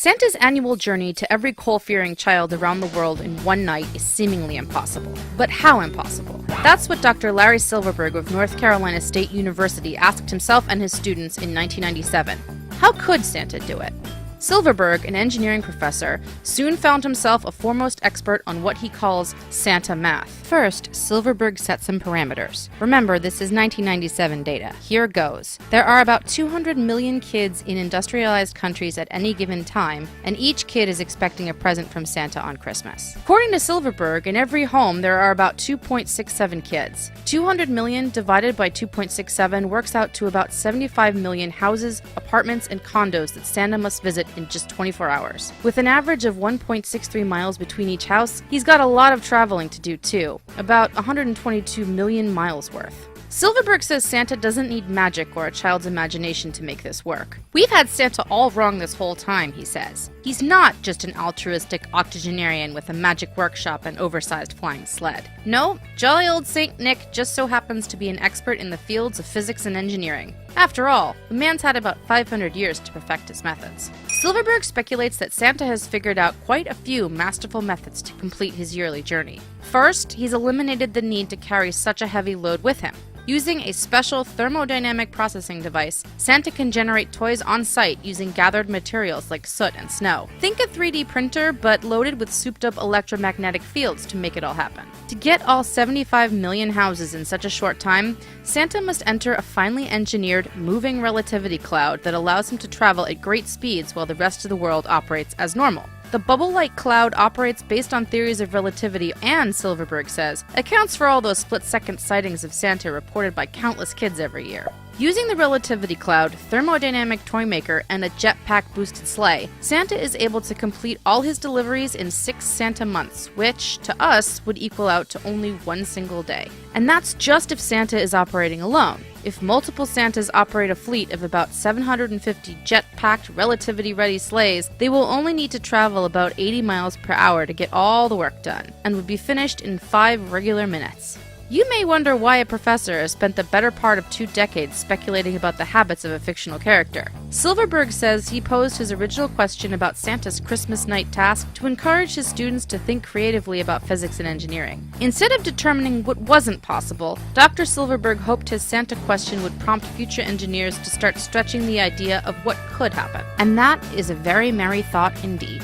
Santa's annual journey to every coal-fearing child around the world in one night is seemingly impossible. But how impossible? That's what Dr. Larry Silverberg of North Carolina State University asked himself and his students in 1997. How could Santa do it? Silverberg, an engineering professor, soon found himself a foremost expert on what he calls Santa math. First, Silverberg set some parameters. Remember, this is 1997 data. Here goes. There are about 200 million kids in industrialized countries at any given time, and each kid is expecting a present from Santa on Christmas. According to Silverberg, in every home there are about 2.67 kids. 200 million divided by 2.67 works out to about 75 million houses, apartments, and condos that Santa must visit in just 24 hours. With an average of 1.63 miles between each house, he's got a lot of traveling to do too, about 122 million miles worth. Silverberg says Santa doesn't need magic or a child's imagination to make this work. We've had Santa all wrong this whole time, he says. He's not just an altruistic octogenarian with a magic workshop and oversized flying sled. No, jolly old Saint Nick just so happens to be an expert in the fields of physics and engineering. After all, the man's had about 500 years to perfect his methods. Silverberg speculates that Santa has figured out quite a few masterful methods to complete his yearly journey. First, he's eliminated the need to carry such a heavy load with him. Using a special thermodynamic processing device, Santa can generate toys on site using gathered materials like soot and snow. Think a 3D printer, but loaded with souped-up electromagnetic fields to make it all happen. To get all 75 million houses in such a short time, Santa must enter a finely engineered moving relativity cloud that allows him to travel at great speeds while the rest of the world operates as normal. The bubble-like cloud operates based on theories of relativity and, Silverberg says, accounts for all those split-second sightings of Santa reported by countless kids every year. Using the relativity cloud, thermodynamic toy maker, and a jetpack-boosted sleigh, Santa is able to complete all his deliveries in 6 Santa months, which, to us, would equal out to only one single day. And that's just if Santa is operating alone. If multiple Santas operate a fleet of about 750 jet-packed, relativity-ready sleighs, they will only need to travel about 80 miles per hour to get all the work done, and would be finished in 5 regular minutes. You may wonder why a professor has spent the better part of 2 decades speculating about the habits of a fictional character. Silverberg says he posed his original question about Santa's Christmas night task to encourage his students to think creatively about physics and engineering. Instead of determining what wasn't possible, Dr. Silverberg hoped his Santa question would prompt future engineers to start stretching the idea of what could happen. And that is a very merry thought indeed.